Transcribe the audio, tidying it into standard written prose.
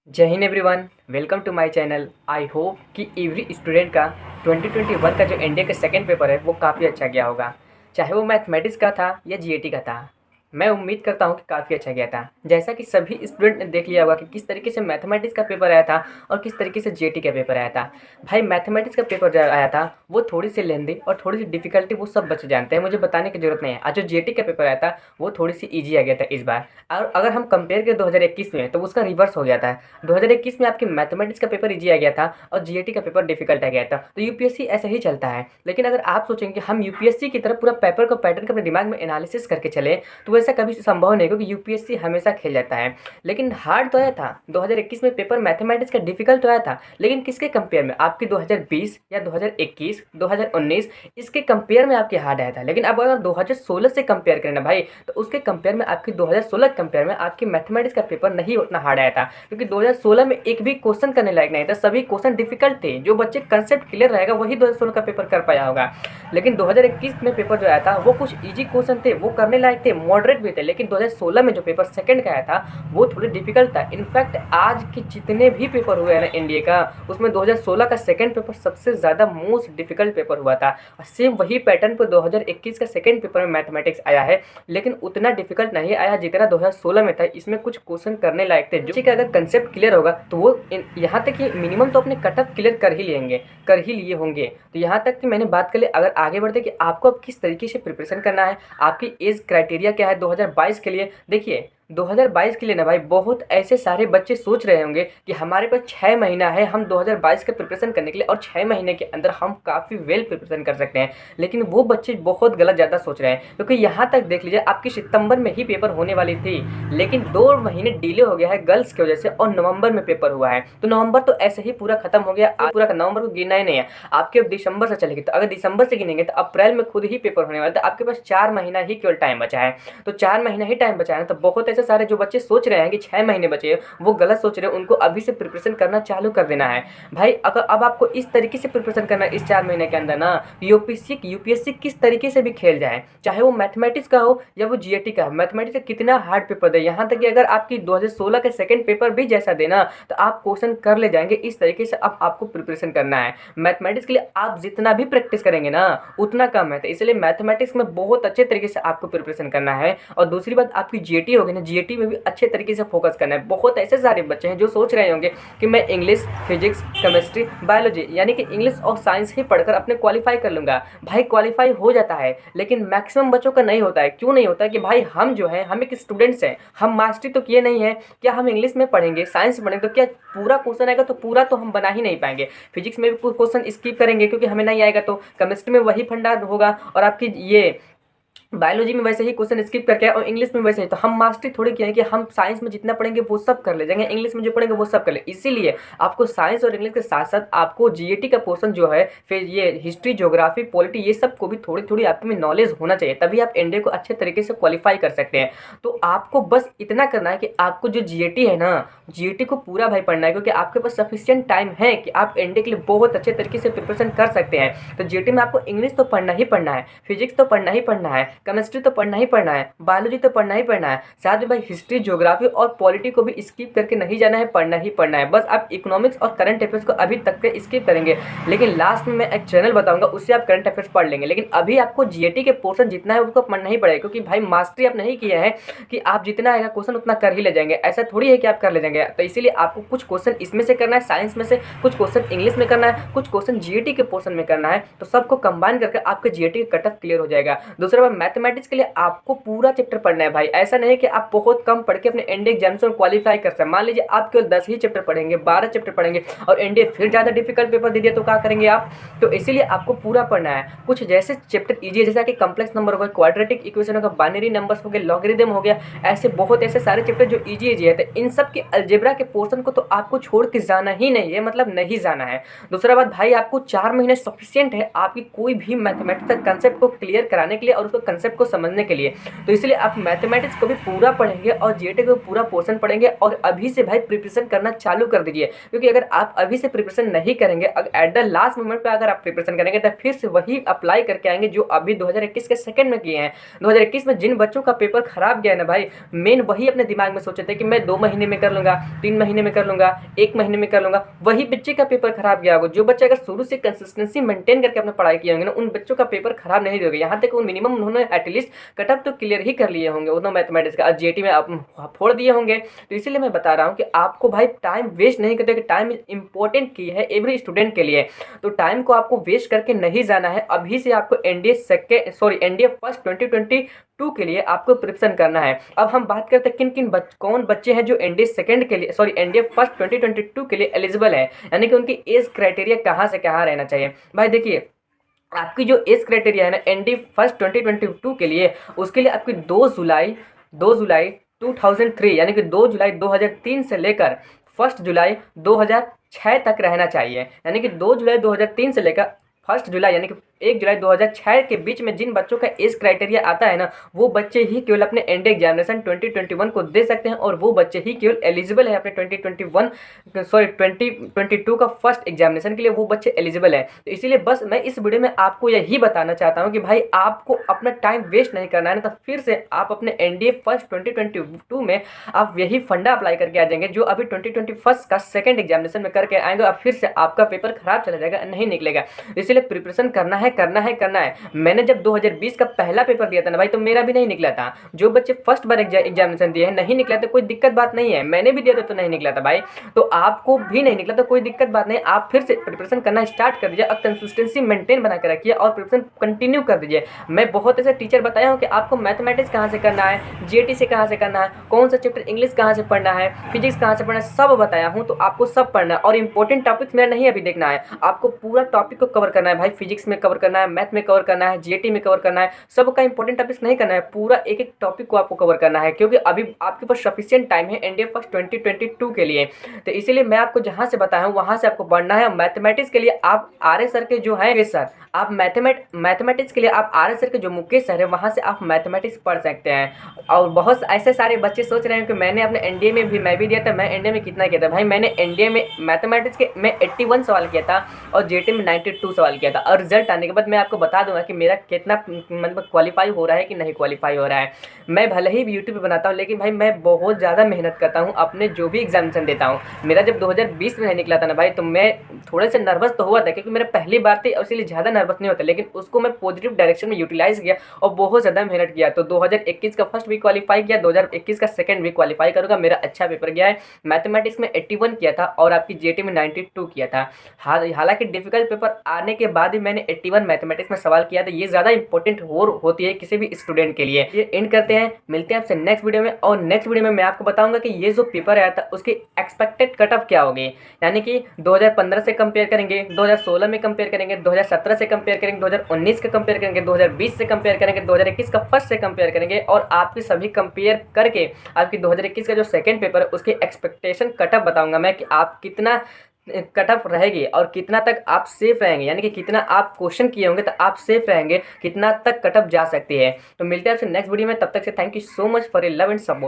जय Hind everyone, welcome to my channel. I hope कि every student का 2021 का जो एनडीए का सेकंड पेपर है वो काफ़ी अच्छा गया होगा, चाहे वो मैथमेटिक्स का था या जीएटी का था। मैं उम्मीद करता हूँ कि काफ़ी अच्छा गया था। जैसा कि सभी स्टूडेंट ने देख लिया होगा कि किस तरीके से मैथमेटिक्स का पेपर आया था और किस तरीके से जीएटी का पेपर आया था। भाई मैथमेटिक्स का पेपर जो आया था वो थोड़ी सी लेंदी और थोड़ी सी डिफिकल्टी वो सब बच्चे जानते हैं, मुझे बताने की जरूरत नहीं है। आज जो जीएटी का पेपर आया था वो थोड़ी सी ईजी आ गया था इस बार। और अगर हम कंपेयर करें 2021 में तो उसका रिवर्स हो गया था। 2021 में आपकी मैथमेटिक्स का पेपर इजी आ गया था और जीएटी का पेपर डिफिकल्ट आ गया था। तो यूपीएससी ऐसा ही चलता है। लेकिन अगर आप सोचेंगे कि हम यूपीएससी की तरफ पूरा पेपर को पैटर्न को अपने दिमाग में एनालिसिस करके चले तो वैसा कभी संभव नहीं, क्योंकि यूपीएससी हमेशा खेल जाता है। लेकिन हार्ड तो आया था 2021 में पेपर मैथमेटिक्स का, डिफिकल्ट तो आया था, लेकिन किसके कंपेयर में? आपकी 2020 या 2021 2019 इसके कंपेयर में आपके हार्ड आया था। लेकिन अब अगर 2016 से कंपेयर करें ना भाई, तो उसके कंपेयर में आपकी 2016 कंपेयर में आपकी मैथमेटिक्स का पेपर नहीं उतना हार्ड आया था, क्योंकि 2016 में एक भी क्वेश्चन करने लायक नहीं था, सभी क्वेश्चन डिफिकल्ट थे। जो बच्चे कंसेप्ट क्लियर रहेगा वही 2016 का पेपर कर पाया होगा। लेकिन 2021 में पेपर जो आया था वो कुछ इजी क्वेश्चन थे, वो करने लायक थे, मॉडरेट भी थे। लेकिन 2016 में जो पेपर सेकंड का आया था वो थोड़ी डिफिकल्ट था। इनफैक्ट आज के जितने भी पेपर हुए हैं ना इंडिया का, उसमें 2016 का सेकंड पेपर सबसे ज़्यादा मोस्ट डिफिकल्ट पेपर हुआ था। सेम वही पैटर्न पर 2021 का सेकंड पेपर में मैथमेटिक्स आया है, लेकिन उतना डिफिकल्ट नहीं आया जितना 2016 में था। इसमें कुछ क्वेश्चन करने लायक थे, जो कि अगर कंसेप्ट क्लियर होगा तो वो यहाँ तक कि मिनिमम तो अपने कट ऑफ क्लियर कर ही लिए होंगे। तो यहाँ तक कि मैंने बात कर ली। अगर आगे बढ़ते कि आपको अब किस तरीके से प्रिपरेशन करना है, आपकी एज क्राइटेरिया क्या है 2022 के लिए। देखिए 2022 के लिए ना भाई, बहुत ऐसे सारे बच्चे सोच रहे होंगे कि हमारे पास 6 महीना है हम 2022 का प्रिपरेशन करने के लिए, और 6 महीने के अंदर हम काफ़ी वेल प्रिपरेशन कर सकते हैं। लेकिन वो बच्चे बहुत गलत ज़्यादा सोच रहे हैं, क्योंकि यहाँ तक देख लीजिए आपकी सितंबर में ही पेपर होने वाली थी, लेकिन 2 महीने डिले हो गया है गर्ल्स की वजह से, और नवंबर में पेपर हुआ है। तो नवंबर तो ऐसे ही पूरा खत्म हो गया, पूरा नवंबर को गिनना ही नहीं है। आपके अब दिसंबर से चलेगी, तो अगर दिसंबर से गिनेंगे तो अप्रैल में खुद ही पेपर होने वाला है। तो आपके पास 4 महीना ही केवल टाइम बचा है। तो 4 महीना ही टाइम बचा है, तो बहुत ऐसे सारे जो बच्चे सोच रहे हैं कि 6 महीने बचे हैं, वो गलत सोच रहे हैं। उनको अभी से प्रिपरेशन करना चालू कर देना है भाई। अगर अब आपको इस तरीके से प्रिपरेशन करना है इस 4 महीने के अंदर ना, यूपीएससी किस तरीके से भी खेल जाए, चाहे वो मैथमेटिक्स का हो या वो जीएटी का। मैथमेटिक्स का कितना हार्ड पेपर दे, यहाँ तक कि अगर आपकी 2016 के सेकंड पेपर भी जैसा देना तो आप क्वेश्चन कर ले जाएंगे। इस तरीके से अब आपको प्रिपरेशन करना है। मैथमेटिक्स के लिए आप जितना भी प्रैक्टिस करेंगे ना उतना कम है, तो इसलिए मैथमेटिक्स में बहुत अच्छे तरीके से आपको प्रिपरेशन करना है। और दूसरी बात, आपकी जीएटी होगी ना, जीएटी में भी अच्छे तरीके से फोकस करना है। बहुत ऐसे सारे बच्चे हैं जो सोच रहे होंगे कि मैं इंग्लिश, फिजिक्स, केमिस्ट्री, बायोलॉजी यानी कि इंग्लिश और साइंस ही पढ़कर अपने क्वालिफाई कर लूंगा। भाई क्वालिफाई हो जाता है, लेकिन मैक्सिमम बच्चों का नहीं होता है। क्यों नहीं होता है? कि भाई हम जो है, हम एक स्टूडेंट्स हैं, हम मास्टरी तो किए नहीं है। क्या हम इंग्लिश में पढ़ेंगे, साइंस में पढ़ेंगे तो क्या पूरा क्वेश्चन आएगा? तो पूरा तो हम बना ही नहीं पाएंगे। फिजिक्स में भी कुछ क्वेश्चन स्किप करेंगे क्योंकि हमें नहीं आएगा, तो केमिस्ट्री में वही फंडा होगा, और आपकी ये बायोलॉजी में वैसे ही क्वेश्चन स्किप करके, और इंग्लिश में वैसे ही। तो हम मास्टरी थोड़ी किए हैं कि हम साइंस में जितना पढ़ेंगे वो सब कर ले जाएंगे, इंग्लिश में जो पढ़ेंगे वो सब कर ले। इसीलिए आपको साइंस और इंग्लिश के साथ साथ आपको जीएटी का पोर्शन जो है, फिर ये हिस्ट्री, ज्योग्राफी, पॉलिटी, ये सब को भी थोड़ी थोड़ी आप में नॉलेज होना चाहिए, तभी आप एनडीए को अच्छे तरीके से क्वालिफाई कर सकते हैं। तो आपको बस इतना करना है कि आपको जो जीएटी है ना, जीएटी को पूरा भाई पढ़ना है, क्योंकि आपके पास सफिशियंट टाइम है कि आप एनडीए के लिए बहुत अच्छे तरीके से प्रिपरेशन कर सकते हैं। तो जीएटी में आपको इंग्लिश तो पढ़ना ही पढ़ना है, फिजिक्स तो पढ़ना ही पढ़ना है, केमिस्ट्री तो पढ़ना ही पढ़ना है, बायोलॉजी तो पढ़ना ही पढ़ना है, साथ में भाई हिस्ट्री, ज्योग्राफी और पॉलिटी को भी स्किप करके नहीं जाना है, पढ़ना ही पढ़ना है। बस आप इकोनॉमिक्स और करंट अफेयर्स को अभी तक के स्किप करेंगे, लेकिन लास्ट में मैं एक चैनल बताऊंगा, उससे आप करंट अफेयर्स पढ़ लेंगे। लेकिन अभी आपको जीएटी के पोर्शन जितना है उसको पढ़ना ही पड़ेगा, क्योंकि भाई मास्टरी आप नहीं किया है कि आप जितना आएगा क्वेश्चन उतना कर ही ले जाएंगे। ऐसा थोड़ी है कि आप कर ले जाएंगे। तो इसीलिए आपको कुछ क्वेश्चन इसमें से करना है, साइंस में से, कुछ क्वेश्चन इंग्लिश में करना है, कुछ क्वेश्चन जीएटी के पोर्शन में करना है। तो सबको कंबाइन करके आपका जीएटी का कट ऑफ क्लियर हो जाएगा। दूसरा बात, मैथमेटिक्स के लिए आपको पूरा चैप्टर पढ़ना है भाई। ऐसा नहीं है कि आप बहुत कम पढ़ के अपने एनडीए एग्जामिनेशन क्वालिफाई कर सकते हैं। मान लीजिए आप केवल 10 ही चैप्टर पढ़ेंगे, 12 चैप्टर पढ़ेंगे, और एनडीए फिर ज़्यादा डिफिकल्ट पेपर दे दिया तो क्या करेंगे आप? तो इसीलिए आपको पूरा पढ़ना है। कुछ जैसे चैप्टर इजी है, जैसा कि कम्प्लेक्स नंबर हो गया, क्वाड्रेटिक इक्वेशन हो गया, बाइनरी नंबर्स हो गए, लॉगरिदम हो गया, ऐसे बहुत ऐसे सारे चैप्टर जो इजी है। तो इन सब के अलजेब्रा के पोर्शन को तो आपको छोड़ के जाना ही नहीं है, मतलब नहीं जाना है। दूसरा बात भाई, आपको 4 महीने सफिशियंट है आपकी कोई भी मैथमेटिक्स कंसेप्ट को क्लियर कराने के लिए और उसको कॉन्सेप्ट को समझने के लिए। तो इसलिए आप मैथमेटिक्स को भी पूरा पढ़ेंगे और जीएटी को पूरा पोर्शन पढ़ेंगे और अभी से भाई प्रिपरेशन करना चालू कर दीजिए, क्योंकि अगर आप अभी से प्रिपरेशन नहीं करेंगे, एट द लास्ट मोमेंट पे अगर आप प्रिपरेशन करेंगे तो फिर से वही अप्लाई करके आएंगे जो अभी 2021 के सेकंड में किए हैं। 2021 में जिन बच्चों का पेपर खराब गया है ना भाई, मेन वही अपने दिमाग में सोचे थे कि मैं 2 महीने में कर लूंगा, 3 महीने में कर लूंगा, 1 महीने में कर लूंगा, वही बच्चे का पेपर खराब गया होगा। जो बच्चे अगर शुरू से कंसिस्टेंसी मेंटेन करके अपना पढ़ाई किए होंगे ना, उन बच्चों का पेपर खराब नहीं होगा। यहाँ तक मिनिमम उन्होंने एटलीस्ट कटअप तो क्लियर ही कर लिए होंगे उन्होंने मैथमेटिक्स का, जीएटी में आप फोड़ दिए होंगे। तो इसीलिए मैं बता रहा हूँ कि आपको भाई टाइम वेस्ट नहीं करते, कि टाइम इंपॉर्टेंट की है एवरी स्टूडेंट के लिए। तो टाइम को आपको वेस्ट करके नहीं जाना है, अभी से आपको एनडीए फर्स्ट 2022 के लिए आपको प्रिपरेशन करना है। अब हम बात करते हैं कौन बच्चे हैं जो एनडीए फर्स्ट 2022 के लिए एलिजिबल है, यानी कि उनकी एज क्राइटेरिया कहाँ से कहाँ रहना चाहिए। भाई देखिए, आपकी जो एज क्राइटेरिया है ना एनडी फर्स्ट 2022 के लिए, उसके लिए आपकी 2 जुलाई 2003 यानी कि 2 जुलाई 2003 से लेकर 1 जुलाई 2006 तक रहना चाहिए। यानी कि 2 जुलाई 2003 से लेकर 1 जुलाई यानी कि 1 जुलाई 2006 के बीच में जिन बच्चों का एज क्राइटेरिया आता है ना, वो बच्चे ही केवल अपने एनडीए एग्जामिनेशन 2021 को दे सकते हैं, और वो बच्चे ही केवल एलिजिबल है अपने 2022 का फर्स्ट एग्जामिनेशन के लिए, वो बच्चे एलिजिबल है। तो इसीलिए बस मैं इस वीडियो में आपको यही बताना चाहता हूँ कि भाई आपको अपना टाइम वेस्ट नहीं करना है ना, तो फिर से आप अपने एनडीए फर्स्ट 2022 में आप यही फंडा अप्लाई करके आ जाएंगे जो अभी 2021 का सेकेंड एग्जामिनेशन में करके आएंगे, और फिर से आपका पेपर खराब चला जाएगा, नहीं निकलेगा। इसलिए प्रिपरेशन करना है। मैंने जब 2020 का पहला पेपर दिया था ना भाई, तो मेरा भी नहीं निकला था। जो बच्चे फर्स्ट बार एग्जामिनेशन दिए हैं नहीं निकला तो कोई दिक्कत बात नहीं है, मैंने भी दिया था तो नहीं निकला था भाई, तो आपको भी नहीं निकला तो कोई दिक्कत बात नहीं। आप फिर से प्रिपरेशन करना स्टार्ट कर दीजिए, अब कंसिस्टेंसी मेंटेन बना के रखिए और प्रिपरेशन कंटिन्यू कर दीजिए। मैं बहुत ऐसे टीचर बताया हूँ कि आपको मैथमेटिक्स कहाँ से करना है, जीएटी से कहाँ से करना है, कौन सा चैप्टर इंग्लिश कहाँ से पढ़ना है, फिजिक्स कहाँ से पढ़ना है, सब बताया हूँ। तो आपको सब पढ़ना है और इंपॉर्टेंट टॉपिक्स मेरा नहीं अभी देखना है, आपको पूरा टॉपिक को कवर करना है भाई। फिजिक्स में कवर करना है, मैथ में कवर करना है, जीएटी में कवर करना है, सबका इंपॉर्टेंट टॉपिक्स नहीं करना है, पूरा एक एक टॉपिक को आपको कवर करना है, क्योंकि अभी आपके पास सफिशिएंट टाइम है एनडीए फर्स्ट 2022 के लिए। तो इसीलिए मैं आपको जहां से बताया हूं वहां से आपको बढ़ना है। मैथमेटिक्स के लिए आप आर्य सर के जो है सर, आप मैथमेटिक्स के लिए आप आर्य सर के जो मुकेश सर है वहां से आप मैथमेटिक्स पढ़ सकते हैं। और बहुत ऐसे सारे बच्चे सोच रहे हैं कि मैंने अपने एनडीए में भी मैं भी दिया था, मैं एनडीए में कितना किया था भाई, मैंने एनडीए में मैथमेटिक्स के मैं 81 सवाल किया था और जीएटी में 92 सवाल किया था, और रिजल्ट आने के बाद मैं आपको बता दूंगा कि मेरा कितना मतलब क्वालिफाई हो रहा है कि नहीं क्वालिफाई हो रहा है। मैं भले ही यूट्यूब पे बनाता हूँ, लेकिन भाई मैं बहुत ज़्यादा मेहनत करता हूँ अपने जो भी एग्जामिनेशन देता हूँ। मेरा जब 2020 में नहीं निकला था ना भाई, तो मैं थोड़े से नर्वस तो हुआ था, क्योंकि मेरा पहली बार थी और इसलिए ज़्यादा नर्वस नहीं होता, लेकिन उसको मैं पॉजिटिव डायरेक्शन में यूटिलाइज किया और बहुत ज़्यादा मेहनत किया। तो 2021 का फर्स्ट भी क्वालिफाई किया, 2021 का सेकंड भी क्वालिफाई करूँगा, मेरा अच्छा पेपर गया है। मैथमेटिक्स में 81 किया था और आपकी जीएटी में 92 किया था। हालांकि डिफिकल्ट पेपर आने के बाद ही मैंने 81 मैथमेटिक्स में सवाल किया था। ये ज़्यादा इंपॉर्टेंट होती है किसी भी स्टूडेंट के लिए। ये एंड करते हैं, मिलते हैं आपसे नेक्स्ट वीडियो में, और नेक्स्ट वीडियो में मैं आपको बताऊंगा कि ये जो पेपर आया था उसकी एक्सपेक्टेड कट ऑफ क्या होगी, यानी कि 2015 से कंपेयर करेंगे, 2016 में कंपेयर करेंगे, 2017 से कंपेयर करेंगे, 2019 का कंपेयर करेंगे, 2020 से कंपेयर करेंगे, 2021 का फर्स्ट से कंपेयर करेंगे, और आपके सभी कंपेयर करके आपकी 2021 का जो सेकंड पेपर है उसकी एक्सपेक्टेशन कट ऑफ बताऊंगा मैं कि आप कितना कट ऑफ रहेगी और कितना तक आप सेफ रहेंगे, यानी कि कितना आप क्वेश्चन किए होंगे तो आप सेफ रहेंगे, कितना तक कट ऑफ जा सकती है। तो मिलते हैं आपसे नेक्स्ट वीडियो में, तब तक से thank you so much for your love and support.